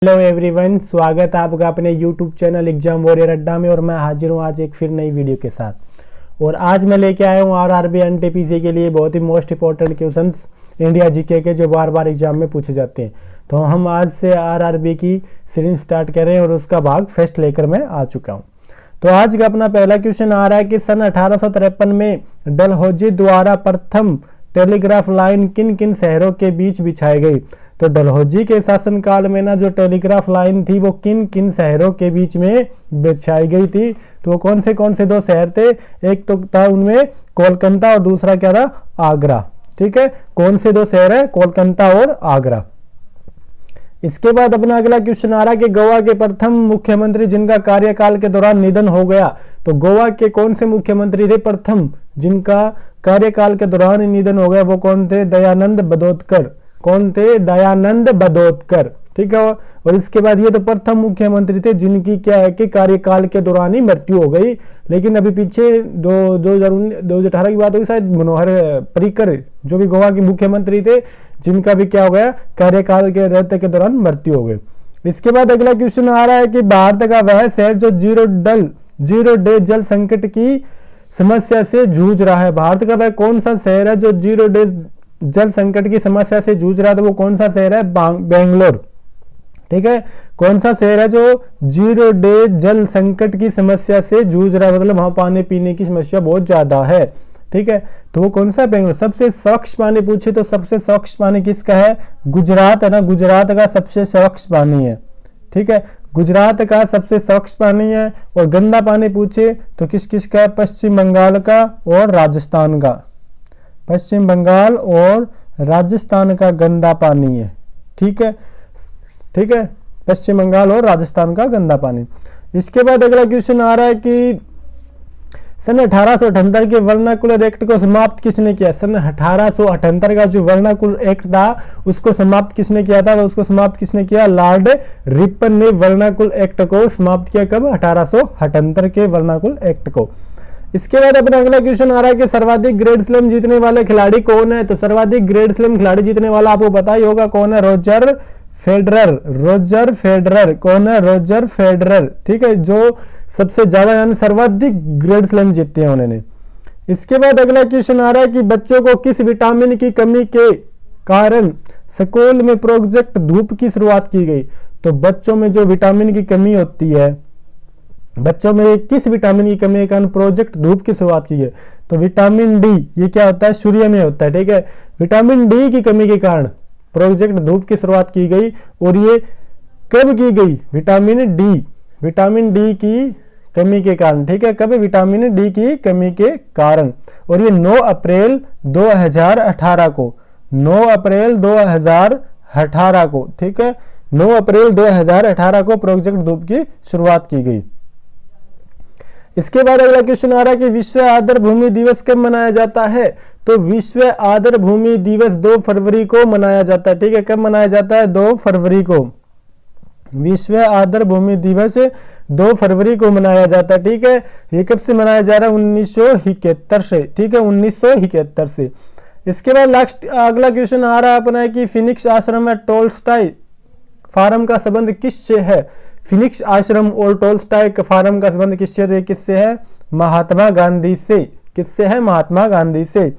Hello everyone, स्वागत है आपका अपने यूट्यूब चैनल एग्जाम वॉरियर अड्डा में। और मैं हाजिर हूँ आज एक फिर नई वीडियो के साथ। और आज मैं लेके आया हूँ आरआरबी एनटीपीसी के लिए बहुत ही most important questions India GK के जो बार बार एग्जाम में पूछे जाते हैं। तो हम आज से आरआरबी की सीरीज स्टार्ट करें और उसका भाग फर्स्ट लेकर मैं आ चुका हूँ। तो आज का अपना पहला क्वेश्चन आ रहा है कि सन 1853 में डलहौजी द्वारा प्रथम टेलीग्राफ लाइन किन किन शहरों के बीच बिछाई गई। तो डलहौजी के शासनकाल में ना जो टेलीग्राफ लाइन थी वो किन किन शहरों के बीच में बिछाई गई थी। तो वो कौन से दो शहर थे, एक तो था उनमें कोलकाता और दूसरा क्या था, आगरा। ठीक है, कौन से दो शहर है, कोलकाता और आगरा। इसके बाद अपना अगला क्वेश्चन आ रहा है कि गोवा के प्रथम मुख्यमंत्री जिनका कार्यकाल के दौरान निधन हो गया। तो गोवा के कौन से मुख्यमंत्री थे प्रथम जिनका कार्यकाल के दौरान निधन हो गया, वो कौन थे, दयानंद बंदोदकर। कौन थे, दयानंद बंदोदकर। ठीक है, और इसके बाद ये तो प्रथम मुख्यमंत्री थे जिनकी क्या है कि कार्यकाल के दौरान ही मृत्यु हो गई। लेकिन अभी पीछे 2018 की बात हुई, शायद मनोहर पर्रिकर जो भी गोवा के मुख्यमंत्री थे जिनका भी क्या हो गया, कार्यकाल के रहते के दौरान मृत्यु हो गई। इसके बाद अगला क्वेश्चन आ रहा है कि भारत का वह शहर जो जीरो डे जल संकट की समस्या से जूझ रहा है। भारत का वह कौन सा शहर है जो जीरो डे जल संकट की समस्या से जूझ रहा है। तो वो कौन सा शहर है, बेंगलोर। ठीक है, कौन सा शहर है जो जीरो डे जल संकट की समस्या से जूझ रहा है, मतलब वहां पानी पीने की समस्या बहुत ज्यादा है। ठीक है, तो वो कौन सा, बेंगलोर। सबसे स्वच्छ पानी पूछे तो सबसे स्वच्छ पानी किसका है, गुजरात है ना, गुजरात का सबसे स्वच्छ पानी है। ठीक है, गुजरात का सबसे स्वच्छ पानी है। और गंदा पानी पूछे तो किस किस का है, पश्चिम बंगाल का और राजस्थान का। पश्चिम बंगाल और राजस्थान का गंदा पानी है। ठीक है, ठीक है, पश्चिम बंगाल और राजस्थान का गंदा पानी। इसके बाद अगला क्वेश्चन आ रहा है कि सन 1878 के वर्नाकुलर एक्ट को समाप्त किसने किया। सन 1878 का जो वर्नाकुलर एक्ट था उसको समाप्त किसने किया था। तो उसको समाप्त किसने किया, लॉर्ड रिपन ने वर्नाकुलर एक्ट को समाप्त किया। कब, 1878 के वर्नाकुलर एक्ट को। इसके बाद अपना अगला क्वेश्चन आ रहा है कि सर्वाधिक ग्रैंड स्लैम जीतने वाले खिलाड़ी कौन है। तो सर्वाधिक ग्रैंड स्लैम खिलाड़ी जीतने वाला आपको पता ही होगा कौन है, रोजर फेडरर। कौन है, रोजर फेडरर। ठीक है, जो सबसे ज्यादा यानी सर्वाधिक ग्रैंड स्लैम जीतते हैं उन्होंने। इसके बाद अगला क्वेश्चन आ रहा है कि बच्चों को किस विटामिन की कमी के कारण स्कूल में प्रोजेक्ट धूप की शुरुआत की गई। तो बच्चों में जो विटामिन की कमी होती है, बच्चों में किस विटामिन की कमी के कारण प्रोजेक्ट धूप की शुरुआत की गई। तो विटामिन डी, ये क्या होता है, सूर्य में होता है। ठीक है, विटामिन डी की कमी के कारण प्रोजेक्ट धूप की शुरुआत की गई। और ये कब की गई, विटामिन डी की कमी के कारण। ठीक है, कब, विटामिन डी की कमी के कारण। और ये 9 अप्रैल 2018 को, 9 अप्रैल 2018 को। ठीक है, 9 अप्रैल 2018 को प्रोजेक्ट धूप की शुरुआत की गई। इसके बाद अगला क्वेश्चन आ रहा है कि विश्व आर्द्र भूमि दिवस कब मनाया जाता है। तो विश्व आर्द्र भूमि दिवस 2 फरवरी को मनाया जाता है। ठीक है, कब मनाया जाता है, 2 फरवरी को। विश्व आर्द्र भूमि दिवस 2 फरवरी को मनाया जाता है। ठीक है, ये कब से मनाया जा रहा है, 1971 से। ठीक है, 1971 से। इसके बाद लास्ट अगला क्वेश्चन आ रहा है अपना कि फिनिक्स आश्रम में टोल्स्टॉय फार्म का संबंध किससे है। फिनिक्स आश्रम और टोल्स्टॉय फार्म का संबंध किससे है, महात्मा गांधी से। किससे है, महात्मा गांधी से।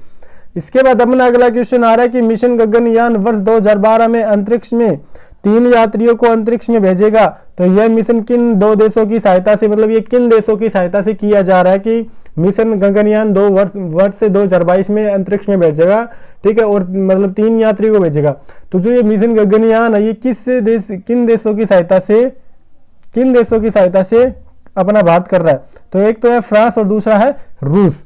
इसके बाद अपना अगला क्वेश्चन आ रहा है कि मिशन गगनयान वर्ष 2012 में अंतरिक्ष में 3 यात्रियों को अंतरिक्ष में भेजेगा। तो यह मिशन किन 2 देशों की सहायता से, मतलब ये किन देशों की सहायता से किया जा रहा है कि मिशन गगनयान 2 वर्ष से 2022 में अंतरिक्ष में भेजेगा। ठीक है, और मतलब 3 यात्रियों को भेजेगा। तो जो ये मिशन गगनयान है ये किन देशों की सहायता से अपना भारत कर रहा है। तो एक तो है फ्रांस और दूसरा है रूस।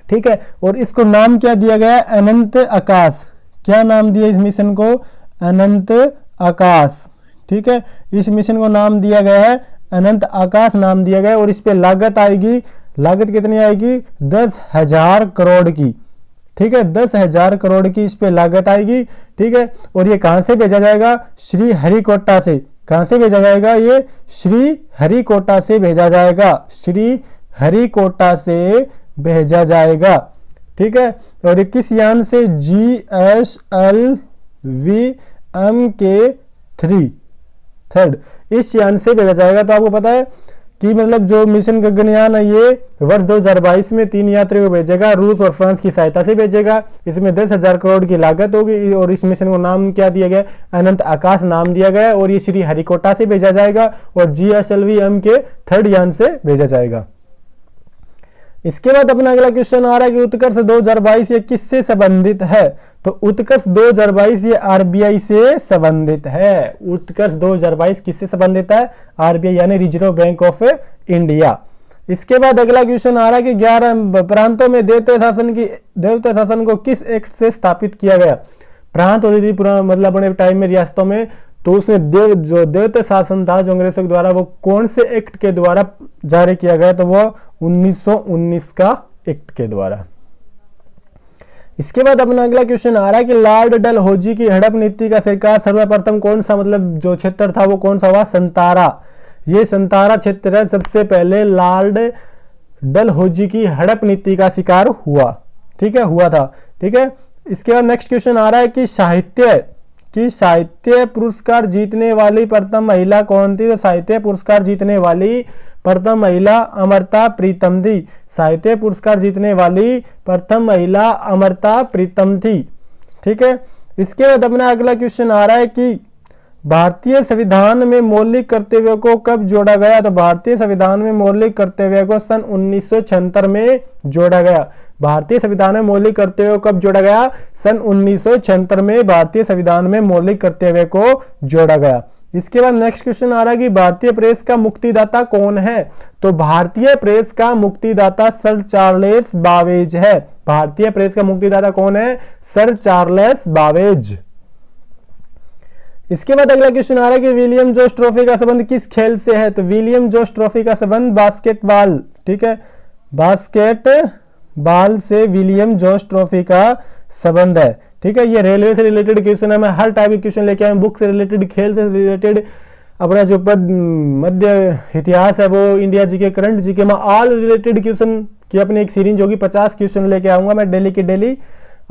ठीक है, और इसको नाम क्या दिया गया है, अनंत आकाश। क्या नाम दिया इस मिशन को, अनंत आकाश। ठीक है, इस मिशन को नाम दिया गया है अनंत आकाश नाम दिया गया है। और इस पे लागत आएगी, लागत कितनी आएगी, 10,000 करोड़ की। ठीक है, 10,000 करोड़ की इस पे लागत आएगी। ठीक है, और ये कहां से भेजा जाएगा, श्री हरिकोटा से। कहां से भेजा जाएगा, ये श्री हरिकोटा से भेजा जाएगा, श्री हरिकोटा से भेजा जाएगा। ठीक है, और ये किस यान से, GSLV MK3। थर्ड इस यान से भेजा जाएगा। तो आपको पता है कि मतलब जो मिशन गगनयान है ये वर्ष 2022 में 3 यात्रियों को भेजेगा, रूस और फ्रांस की सहायता से भेजेगा। इसमें 10,000 करोड़ की लागत होगी और इस मिशन को नाम क्या दिया गया, अनंत आकाश नाम दिया गया और ये श्री हरिकोटा से भेजा जाएगा और GSLV-M के थर्ड यान से भेजा जाएगा। इसके बाद अपना अगला क्वेश्चन आ रहा है कि उत्कर्ष 2022 ये किससे संबंधित है। तो उत्कर्ष 2022 ये RBI से संबंधित है। उत्कर्ष 2022 किससे संबंधित है, RBI यानी रिजर्व बैंक ऑफ इंडिया। इसके बाद अगला क्वेश्चन आ रहा है कि 11 प्रांतों में देवता शासन को किस एक्ट से स्थापित किया गया। प्रांत होती थी पुराना मतलब अपने टाइम में रियासतों में, तो उसमें जो देवता शासन था जो अंग्रेजों के द्वारा, वो कौन से एक्ट के द्वारा जारी किया गया, तो वो 1919 का एक्ट के द्वारा। इसके बाद अपना अगला क्वेश्चन आ रहा है कि लॉर्ड डलहौजी की हड़प नीति का शिकार सर्वप्रथम कौन सा मतलब जो क्षेत्र था वो कौन सा हुआ, संतारा। ये संतारा क्षेत्र है, सबसे पहले लॉर्ड डलहौजी की हड़प नीति का शिकार हुआ, ठीक है, हुआ था, ठीक है। इसके बाद नेक्स्ट क्वेश्चन आ रहा है कि साहित्य पुरस्कार जीतने वाली प्रथम महिला कौन थी। तो साहित्य पुरस्कार जीतने वाली प्रथम महिला अमृता प्रीतम थी। साहित्य पुरस्कार जीतने वाली प्रथम महिला अमृता प्रीतम थी, ठीक है। इसके बाद अपना अगला क्वेश्चन आ रहा है कि भारतीय संविधान में मौलिक कर्तव्यों को कब जोड़ा गया। तो भारतीय संविधान में मौलिक कर्तव्यों को सन 1976 में जोड़ा गया। भारतीय संविधान में मौलिक कर्तव्यों को कब जोड़ा गया, सन 1976 में भारतीय संविधान में मौलिक कर्तव्यों को जोड़ा गया। इसके बाद नेक्स्ट क्वेश्चन आ रहा है कि भारतीय प्रेस का मुक्तिदाता कौन है। तो भारतीय प्रेस का मुक्तिदाता सर चार्ल्स बावेज है। भारतीय प्रेस का मुक्तिदाता कौन है, सर चार्ल्स बावेज। इसके बाद अगला क्वेश्चन आ रहा है कि विलियम जोस ट्रॉफी का संबंध किस खेल से है। तो विलियम जोस ट्रॉफी का संबंध बास्केटबॉल, ठीक है, बास्केटबॉल से विलियम जोस ट्रॉफी का संबंध है, ठीक है। ये रेलवे से रिलेटेड क्वेश्चन है, मैं हर टाइप के क्वेश्चन लेके आया हूं, बुक से रिलेटेड, खेल से रिलेटेड, अपना जो मध्य इतिहास है वो, इंडिया जीके, करंट जीके में ऑल रिलेटेड क्वेश्चन की अपनी एक सीरीज होगी, 50 क्वेश्चन लेके आऊंगा मैं डेली के डेली,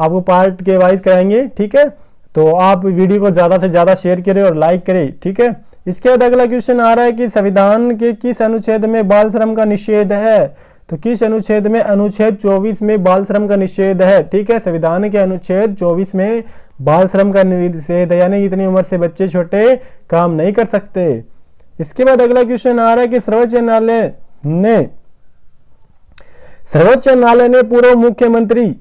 आपको पार्ट के वाइज कराएंगे, ठीक है। तो आप वीडियो को ज्यादा से ज्यादा शेयर करें और लाइक करें, ठीक है। इसके बाद अगला क्वेश्चन आ रहा है कि संविधान के किस अनुच्छेद में बाल श्रम का निषेध है। तो किस अनुच्छेद में, अनुच्छेद 24 में बाल श्रम का निषेध है, ठीक है। संविधान के अनुच्छेद 24 में बाल श्रम का निषेध है, यानी इतनी उम्र से बच्चे छोटे काम नहीं कर सकते। इसके बाद अगला क्वेश्चन आ रहा है कि सर्वोच्च न्यायालय ने पूर्व मुख्यमंत्री,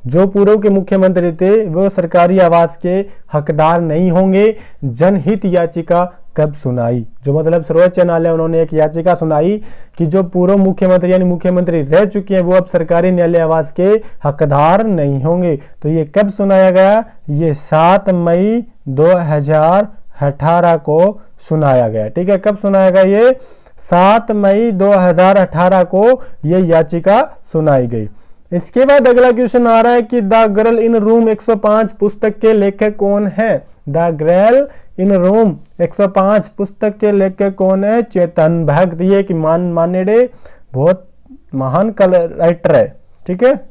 जो पूर्व के मुख्यमंत्री थे वो सरकारी आवास के हकदार नहीं होंगे, जनहित याचिका कब सुनाई। जो मतलब सर्वोच्च न्यायालय उन्होंने एक याचिका सुनाई कि जो पूर्व मुख्यमंत्री यानी मुख्यमंत्री रह चुके हैं वो अब सरकारी न्यायालय आवास के हकदार नहीं होंगे। तो ये कब सुनाया गया, ये 7 मई 2018 को सुनाया गया, ठीक है। कब सुनाया गया, ये 7 मई 2018 को ये याचिका सुनाई गई। इसके बाद अगला क्वेश्चन आ रहा है कि द गर्ल इन रूम 105 पुस्तक के लेखक कौन है। द गर्ल इन रूम 105 पुस्तक के लेखक कौन है, चेतन भगत। ये कि मानेडे बहुत महान राइटर है, ठीक है।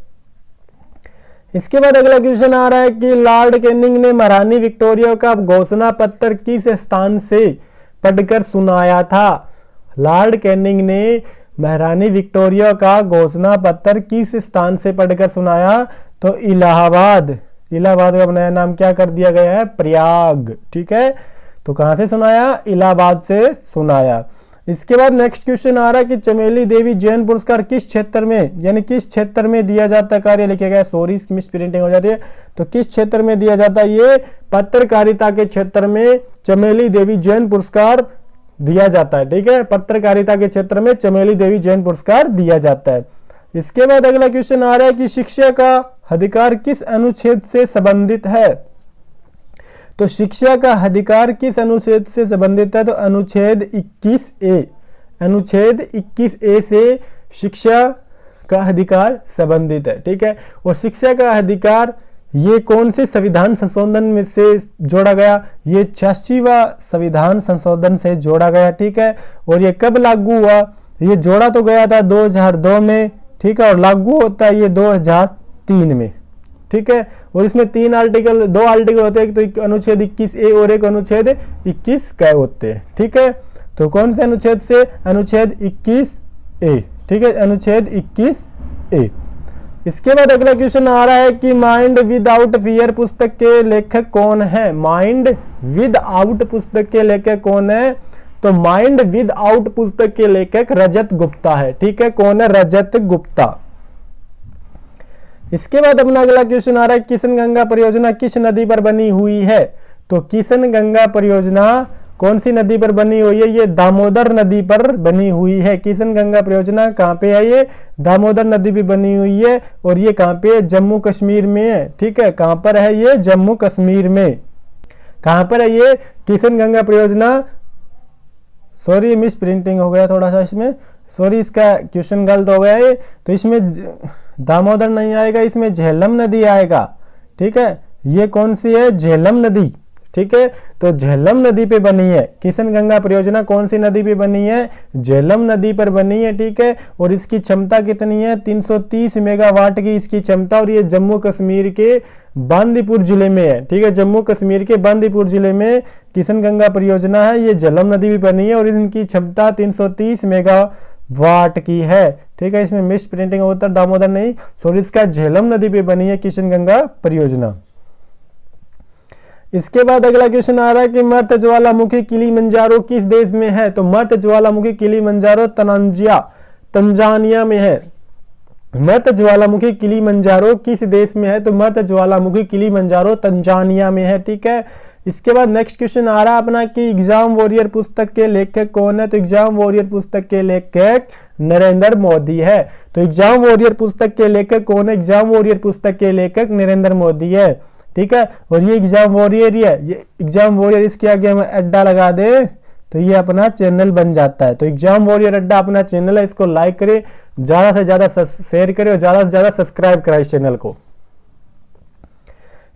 इसके बाद अगला क्वेश्चन आ रहा है कि लॉर्ड कैनिंग ने महारानी विक्टोरिया का घोषणा पत्र किस स्थान से पढ़कर सुनाया था। लॉर्ड कैनिंग ने महारानी विक्टोरिया का घोषणा पत्र किस स्थान से पढ़कर सुनाया। तो इलाहाबाद। इलाहाबाद का नया नाम क्या कर दिया गया है, प्रयाग, ठीक है। तो कहां से सुनाया, इलाहाबाद से सुनाया। इसके बाद नेक्स्ट क्वेश्चन आ रहा है कि चमेली देवी जैन पुरस्कार किस क्षेत्र में, यानी किस क्षेत्र में दिया जाता है, कार्य लिखे गया, सॉरी मिस प्रिंटिंग हो जाती है। तो किस क्षेत्र में दिया जाता है, ये पत्रकारिता के क्षेत्र में चमेली देवी जैन पुरस्कार दिया जाता है, ठीक है। पत्रकारिता के क्षेत्र में चमेली देवी जैन पुरस्कार दिया जाता है। इसके बाद अगला क्वेश्चन आ रहा है कि शिक्षा का अधिकार किस अनुच्छेद से संबंधित है। तो शिक्षा का अधिकार किस अनुच्छेद से संबंधित है। तो अनुच्छेद 21A, अनुच्छेद 21A से शिक्षा का अधिकार संबंधित है, ठीक है। और शिक्षा का अधिकार ये कौन से संविधान संशोधन में से जोड़ा गया, ये 86वां संविधान संशोधन से जोड़ा गया, ठीक है। और ये कब लागू हुआ, ये जोड़ा तो गया था 2002 में, ठीक है, और लागू होता है ये 2003 में, ठीक है। और इसमें 2 आर्टिकल होते हैं, तो एक अनुच्छेद 21A और एक अनुच्छेद 21K होते हैं। ठीक है, तो कौन से अनुच्छेद से? अनुच्छेद 21A। ठीक है, अनुच्छेद 21A। इसके बाद अगला क्वेश्चन आ रहा है कि माइंड विदाउट फियर पुस्तक के लेखक कौन है? माइंड विद आउट पुस्तक के लेखक कौन है? तो माइंड विद आउट पुस्तक के लेखक रजत गुप्ता है। ठीक है, कौन है? रजत गुप्ता। इसके बाद अपना अगला क्वेश्चन आ रहा है किशन गंगा परियोजना किस नदी पर बनी हुई है? तो किशन गंगा परियोजना कौन सी नदी पर बनी हुई है? ये दामोदर नदी पर बनी हुई है। किशन गंगा परियोजना कहां पे है? ये दामोदर नदी पे बनी हुई है और ये कहां पे? जम्मू कश्मीर में है। ठीक है, कहां पर है ये? जम्मू कश्मीर में। कहां पर है ये किशन गंगा परियोजना? सॉरी, मिस प्रिंटिंग हो गया थोड़ा सा इसमें, सॉरी, इसका क्वेश्चन गलत हो गया है। तो इसमें दामोदर नहीं आएगा, इसमें झेलम नदी आएगा। ठीक है, ये कौन सी है? झेलम नदी। ठीक है, तो झेलम नदी पे बनी है किशन गंगा परियोजना। कौन सी नदी पे बनी है? झेलम नदी पर बनी है। ठीक है, और इसकी क्षमता कितनी है? 330 मेगावाट की इसकी क्षमता, और ये जम्मू कश्मीर के बांदीपुर जिले में है। ठीक है, जम्मू कश्मीर के बांदीपुर जिले में किशन गंगा परियोजना है। ये झेलम नदी भी बनी है और इनकी क्षमता 330 मेगावाट की है। ठीक है, इसमें मिस प्रिंटिंग होता है, दामोदर नहीं, सॉरी, इसका झेलम नदी पे बनी है किशन गंगा परियोजना। इसके बाद अगला क्वेश्चन आ रहा है कि मर्त ज्वालामुखी किलिमंजारो किस देश में है? तो मर्त ज्वालामुखी किलिमंजारो तंजानिया में है। मर्त ज्वालामुखी किलिमंजारो किस देश में है? तो मर्त ज्वालामुखी किलिमंजारो तंजानिया में है। ठीक है, इसके बाद नेक्स्ट क्वेश्चन आ रहा है अपना कि एग्जाम वॉरियर पुस्तक के लेखक कौन है? तो एग्जाम वॉरियर पुस्तक के लेखक नरेंद्र मोदी है। तो एग्जाम वॉरियर पुस्तक के लेखक कौन है? एग्जाम वॉरियर पुस्तक के लेखक नरेंद्र मोदी है। ठीक है, और ये एग्जाम वॉरियर ही है, ये एग्जाम वॉरियर, इसके आगे हम अड्डा लगा दे तो ये अपना चैनल बन जाता है। तो एग्जाम वॉरियर अड्डा अपना चैनल है, इसको लाइक करें, ज्यादा से ज्यादा शेयर करें और ज्यादा से ज्यादा सब्सक्राइब कराए इस चैनल को।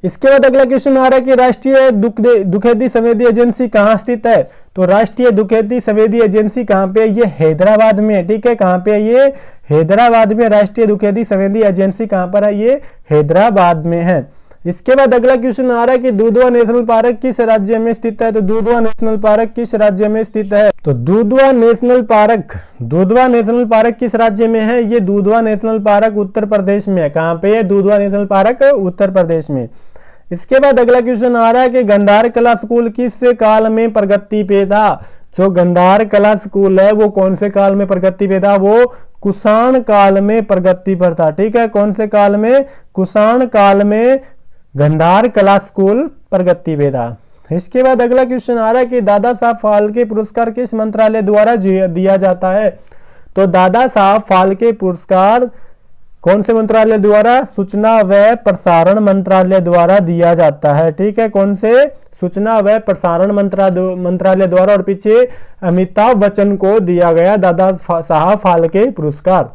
इसके बाद अगला क्वेश्चन आ रहा है कि राष्ट्रीय दुखैती संवेदी एजेंसी कहाँ स्थित है? तो राष्ट्रीय दुखैती संवेदी एजेंसी कहाँ पे है? ये हैदराबाद में है। ठीक है, कहाँ पे है? ये हैदराबाद में। राष्ट्रीय दुखैती संवेदी एजेंसी कहाँ पर है? ये हैदराबाद में है। इसके बाद अगला क्वेश्चन आ रहा है कि दुधवा नेशनल पार्क किस राज्य में स्थित है? तो दुधवा नेशनल पार्क किस राज्य में स्थित है? तो दुधवा नेशनल पार्क किस राज्य में है? ये दुधवा नेशनल पार्क उत्तर प्रदेश में है। कहां पे है? दुधवा नेशनल पार्क उत्तर प्रदेश में। इसके बाद अगला क्वेश्चन आ रहा है कि गंधार कला स्कूल किस काल में प्रगति पे था? जो गंधार कला स्कूल है वो कौन से काल में प्रगति पे था? वो कुषाण काल में प्रगति पर था। ठीक है, कौन से काल में? कुषाण काल में गंधार कला स्कूल प्रगति पे था। इसके बाद अगला क्वेश्चन आ रहा है कि दादा साहब फाल्के पुरस्कार किस मंत्रालय द्वारा दिया जाता है? तो दादा साहब फाल्के पुरस्कार कौन से मंत्रालय द्वारा? सूचना व प्रसारण मंत्रालय द्वारा दिया जाता है। ठीक है, कौन से? सूचना व प्रसारण मंत्रालय द्वारा, और पीछे अमिताभ बच्चन को दिया गया दादा साहब फाल्के पुरस्कार।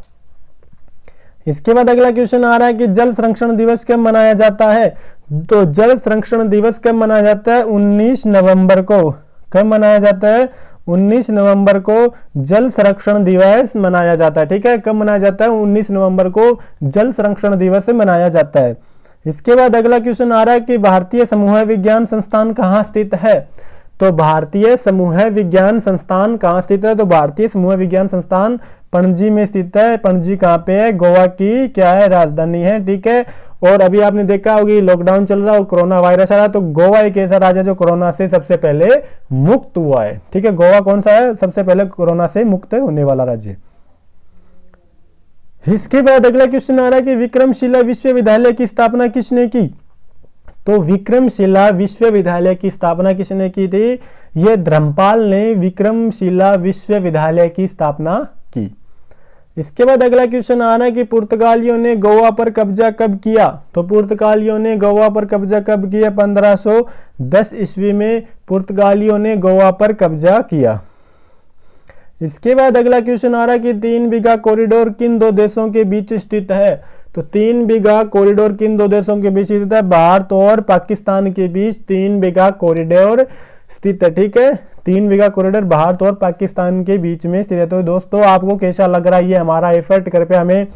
इसके बाद अगला क्वेश्चन आ रहा है कि जल संरक्षण दिवस कब मनाया जाता है? तो जल संरक्षण दिवस कब मनाया जाता है? 19 नवंबर को। कब मनाया जाता है? 19 नवंबर को जल संरक्षण दिवस मनाया जाता है। ठीक है, कब मनाया जाता है? 19 नवंबर को जल संरक्षण दिवस मनाया जाता है। इसके बाद अगला क्वेश्चन आ रहा है कि भारतीय समूह विज्ञान संस्थान कहाँ स्थित है? तो भारतीय समूह विज्ञान संस्थान कहाँ स्थित है? तो भारतीय समूह विज्ञान संस्थान पणजी में स्थित है। पणजी कहाँ पे है? गोवा की क्या है? राजधानी है। ठीक है, और अभी आपने देखा होगी लॉकडाउन चल रहा है और कोरोना वायरस आ रहा है, तो गोवा एक ऐसा राज्य है जो कोरोना से सबसे पहले मुक्त हुआ है। ठीक है, गोवा कौन सा है? सबसे पहले कोरोना से मुक्त होने वाला राज्य। इसके बाद अगला क्वेश्चन आ रहा है कि विक्रमशिला विश्वविद्यालय की स्थापना किसने की? तो विक्रमशिला विश्वविद्यालय की स्थापना किसने की थी? यह धर्मपाल ने विक्रमशिला विश्वविद्यालय की स्थापना की। इसके बाद अगला क्वेश्चन आ रहा है कि पुर्तगालियों ने गोवा पर कब्जा कब किया? तो पुर्तगालियों ने गोवा पर कब्जा कब किया? 1510 ईस्वी में पुर्तगालियों ने गोवा पर कब्जा किया। इसके बाद अगला क्वेश्चन आ रहा है कि 3 बीघा कॉरिडोर किन 2 देशों के बीच स्थित है? तो 3 बीघा कॉरिडोर किन 2 देशों के बीच स्थित है? भारत और पाकिस्तान के बीच 3 बीघा कॉरिडोर स्थित है। ठीक है, 3 बीघा कॉरिडोर भारत और पाकिस्तान के बीच में स्थित है। तो दोस्तों आपको कैसा लग रहा है ये हमारा एफर्ट? कृपया हमें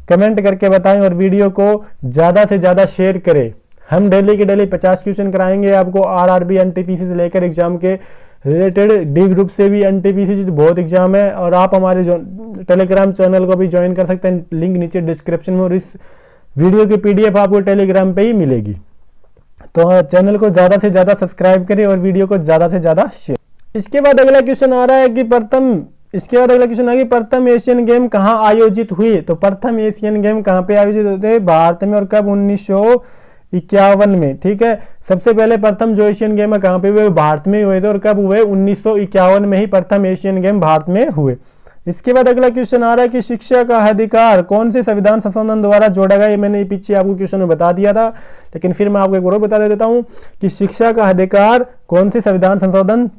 कमेंट करके बताएं और वीडियो को ज्यादा से ज्यादा शेयर करें। हम डेली के डेली 50 क्वेश्चन कराएंगे आपको आरआरबी एनटीपीसी से लेकर एग्जाम के रिलेटेड। डी ग्रुप से भी एनटीपीसी बहुत एग्जाम है, और आप हमारे जो टेलीग्राम चैनल को भी ज्वाइन कर सकते हैं, लिंक नीचे डिस्क्रिप्शन में, और इस वीडियो की पीडीएफ आपको टेलीग्राम पे ही मिलेगी। तो चैनल को ज्यादा से ज्यादा सब्सक्राइब करें और वीडियो को ज्यादा से ज्यादा शेयर। इसके बाद अगला क्वेश्चन आ रहा है कि प्रथम एशियन गेम कहाँ आयोजित हुए। तो प्रथम एशियन गेम कहाँ पे आयोजित होते हैं? भारत में। और कब? 1951 में। ठीक है, सबसे पहले प्रथम जो एशियन गेम है कहाँ पे हुए? भारत में हुए थे। और कब हुए? 1951 में ही प्रथम एशियन गेम भारत में हुए। इसके बाद अगला क्वेश्चन आ रहा है कि शिक्षा का अधिकार कौन से संविधान संशोधन द्वारा जोड़ा गया। ये मैंने पीछे आपको क्वेश्चन में बता दिया था, लेकिन फिर मैं आपको एक और बता देता हूं कि शिक्षा का अधिकार कौन से संविधान संशोधन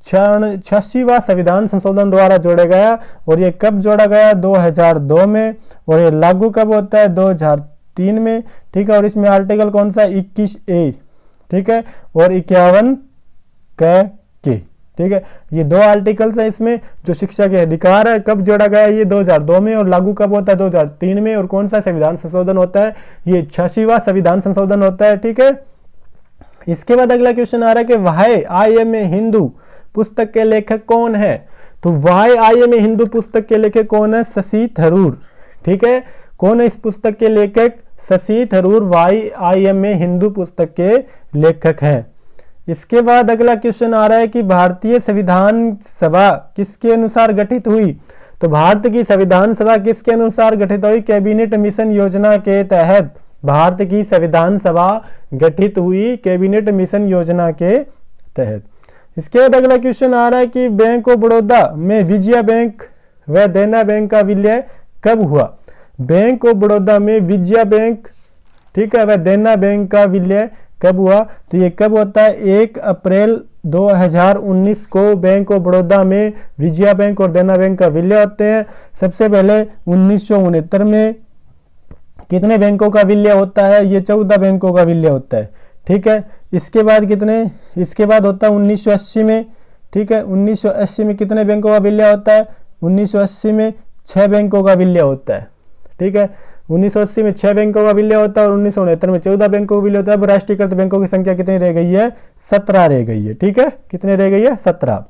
86वां संविधान संशोधन द्वारा जोड़ा गया। और ये कब जोड़ा गया? 2002 में। और ये लागू कब होता है? 2003 में। ठीक है, और इसमें आर्टिकल कौन सा? 21A। ठीक है, और 51 के। ठीक है, ये दो आर्टिकल्स है इसमें जो शिक्षा के अधिकार है। कब जोड़ा गया? ये 2002 में। और लागू कब होता है? 2003 में। और कौन सा संविधान संशोधन होता है? ये 86वां संविधान संशोधन होता है। ठीक है, इसके बाद अगला क्वेश्चन आ रहा है कि why I am a Hindu पुस्तक के लेखक कौन है। तो why I am a Hindu पुस्तक के लेखक कौन है? शशि थरूर। ठीक है, कौन है इस पुस्तक के लेखक? Shashi Tharoor why I am a Hindu पुस्तक के लेखक हैं। इसके बाद अगला क्वेश्चन आ रहा है कि भारतीय संविधान सभा किसके अनुसार गठित हुई। तो भारत की संविधान सभा किसके अनुसार गठित हुई? कैबिनेट मिशन योजना के तहत भारत की संविधान सभा गठित हुई, कैबिनेट मिशन योजना के तहत। इसके बाद अगला क्वेश्चन आ रहा है कि बैंक ऑफ बड़ौदा में विजया बैंक व देना बैंक का विलय कब हुआ। बैंक ऑफ बड़ौदा में विजया बैंक, ठीक है, वह देना बैंक का विलय कब हुआ। तो ये कब होता है? 1 अप्रैल 2019 को बैंक ऑफ बड़ौदा में विजया बैंक और देना बैंक का विलय होते हैं। सबसे पहले 1969 में कितने बैंकों का विलय होता है? ये 14 बैंकों का विलय होता है। ठीक है, इसके बाद कितने? इसके बाद होता है 1980 में। ठीक है, 1980 में कितने बैंकों का विलय होता है? 1980 में 6 बैंकों का विलय होता है। ठीक है, 1980 में 6 बैंकों का विलय होता है और 1969 में 14 बैंकों का विलय होता है। अब राष्ट्रीयकृत बैंकों की संख्या कितनी रह गई है? 17 रह गई है। ठीक है, कितने रह गई है? 17।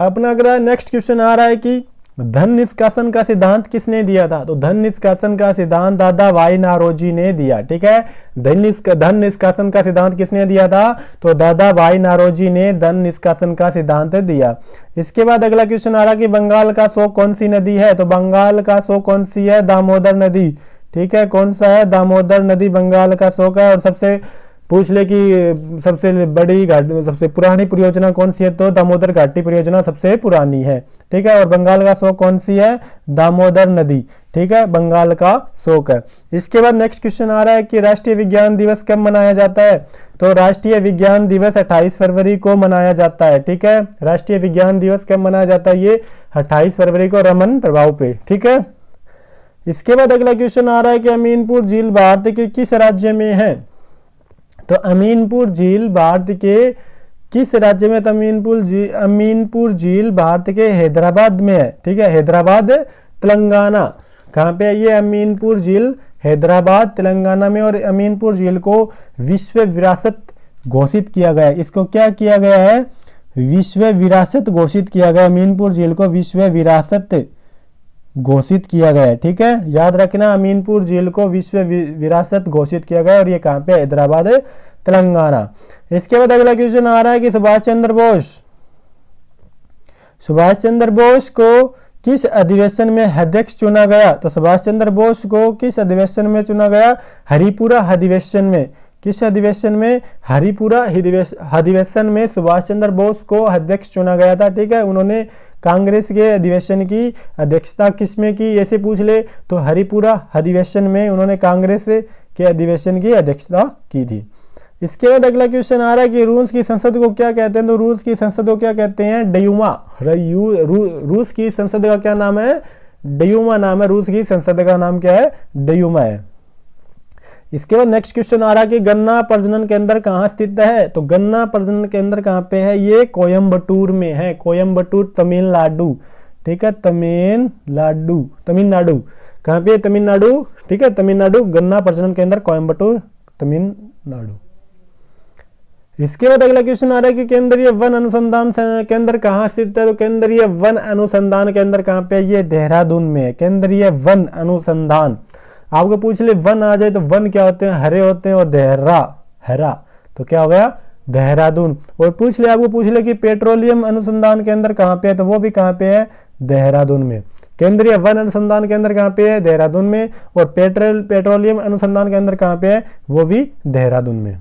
अपना अगला नेक्स्ट क्वेश्चन आ रहा है कि धन निष्कासन का सिद्धांत किसने दिया था। तो धन निष्कासन का सिद्धांत दादा भाई नारोजी ने दिया। ठीक है, धन निष्कासन का सिद्धांत किसने दिया था? तो दादा भाई नारोजी ने धन निष्कासन का सिद्धांत दिया। इसके बाद अगला क्वेश्चन आ रहा कि बंगाल का शोक कौन सी नदी है। तो बंगाल का शोक कौन सी है? दामोदर नदी। ठीक है, कौन सा है? दामोदर नदी बंगाल का शोक है। और सबसे पूछ ले कि सबसे बड़ी घाटी, सबसे पुरानी परियोजना कौन सी है? तो दामोदर घाटी परियोजना सबसे पुरानी है। ठीक है, और बंगाल का शोक कौन सी है? दामोदर नदी। ठीक है, बंगाल का शोक है। इसके बाद नेक्स्ट क्वेश्चन आ रहा है कि राष्ट्रीय विज्ञान दिवस कब मनाया जाता है। तो राष्ट्रीय विज्ञान दिवस 28 फरवरी को मनाया जाता है। ठीक है, राष्ट्रीय विज्ञान दिवस कब मनाया जाता है? ये 28 फरवरी को रमन प्रभाव पे। ठीक है, इसके बाद अगला क्वेश्चन आ रहा है कि अमीनपुर झील भारत के किस राज्य में है। तो अमीनपुर झील भारत के किस राज्य में? तो अमीनपुर झील भारत के हैदराबाद में है। ठीक है, हैदराबाद तेलंगाना। कहाँ पे है ये अमीनपुर झील? हैदराबाद तेलंगाना में। और अमीनपुर झील को विश्व विरासत घोषित किया गया है। इसको क्या किया गया है? विश्व विरासत घोषित किया गया। अमीनपुर झील को विश्व विरासत घोषित किया गया है। ठीक है, याद रखना, अमीनपुर झील को विश्व विरासत घोषित किया गया और ये कहाँ पे? हैदराबाद तेलंगाना। इसके बाद अगला क्वेश्चन आ रहा है कि सुभाष चंद्र बोस को किस अधिवेशन में अध्यक्ष चुना गया। तो सुभाष चंद्र बोस को किस अधिवेशन में चुना गया? हरिपुरा अधिवेशन में। किस अधिवेशन में? हरिपुरा अधिवेशन में सुभाष चंद्र बोस को अध्यक्ष चुना गया था। ठीक है, उन्होंने कांग्रेस के अधिवेशन की अध्यक्षता किसमें की? ऐसे पूछ ले तो हरिपुरा अधिवेशन में उन्होंने कांग्रेस के अधिवेशन की अध्यक्षता की थी। इसके बाद अगला क्वेश्चन आ रहा है कि रूस की संसद को क्या कहते हैं। तो रूस की संसद को क्या कहते हैं? डयूमा। रूस की संसद का क्या नाम है? डयूमा नाम है। रूस की संसद का नाम क्या है? डयूमा है। इसके बाद नेक्स्ट क्वेश्चन आ रहा है कि गन्ना प्रजनन केंद्र कहाँ स्थित है। तो गन्ना प्रजनन केंद्र कहाँ पे है? ये कोयम्बटूर में है। कोयम्बटूर तमिलनाडु। ठीक है, तमिलनाडु। कहाँ पे? तमिलनाडु। ठीक है, तमिलनाडु। गन्ना प्रजनन केंद्र कोयम्बटूर तमिलनाडु। इसके बाद अगला क्वेश्चन आ रहा है कि केंद्रीय वन अनुसंधान केंद्र कहाँ स्थित है। तो केंद्रीय वन अनुसंधान केंद्र कहाँ पे है, ये देहरादून में है। केंद्रीय वन अनुसंधान, आपको पूछ ले वन आ जाए तो वन क्या होते हैं, हरे होते हैं, और देहरा हरा, तो क्या हो गया देहरादून। और आपको पूछ ले कि पेट्रोलियम अनुसंधान केंद्र कहाँ पे है, तो वो भी कहाँ पे है, देहरादून में। केंद्रीय वन अनुसंधान केंद्र कहाँ पे है, देहरादून में। और पेट्रोलियम अनुसंधान केंद्र कहाँ पे है, वो भी देहरादून में।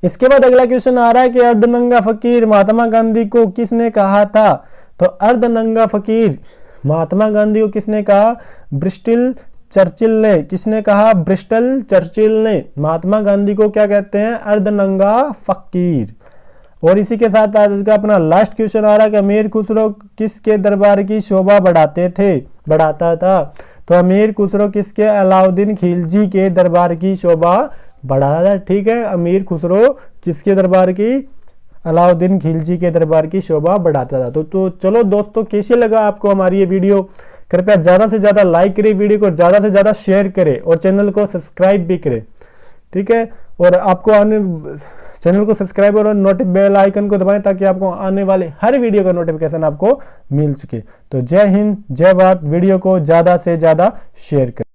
इसके बाद अगला क्वेश्चन आ रहा है कि अर्धनंगा फकीर महात्मा गांधी को किसने कहा था। तो अर्धनंगा फकीर महात्मा गांधी को किसने कहा, ब्रिस्टल चर्चिल ने। किसने कहा, ब्रिस्टल चर्चिल ने महात्मा गांधी को क्या कहते हैं, अर्धनंगा फकीर। और इसी के साथ आज का अपना लास्ट क्वेश्चन आ रहा है कि अमीर खुसरो किसके दरबार की शोभा बढ़ाता था। तो अमीर खुसरो किसके, अलाउद्दीन खिलजी के दरबार की शोभा बढ़ाता। ठीक है, अमीर खुसरो किसके दरबार की, अलाउद्दीन खिलजी के दरबार की शोभा बढ़ाता था। तो चलो दोस्तों, कैसे लगा आपको हमारी ये वीडियो, कृपया ज्यादा से ज्यादा लाइक करें, वीडियो को ज्यादा से ज्यादा शेयर करें और चैनल को सब्सक्राइब भी करें। ठीक है, और आपको चैनल को सब्सक्राइब और बेल आइकन को दबाएं ताकि आपको आने वाले हर वीडियो का नोटिफिकेशन आपको मिल सके। तो जय हिंद, जय भारत। वीडियो को ज्यादा से ज्यादा शेयर करें।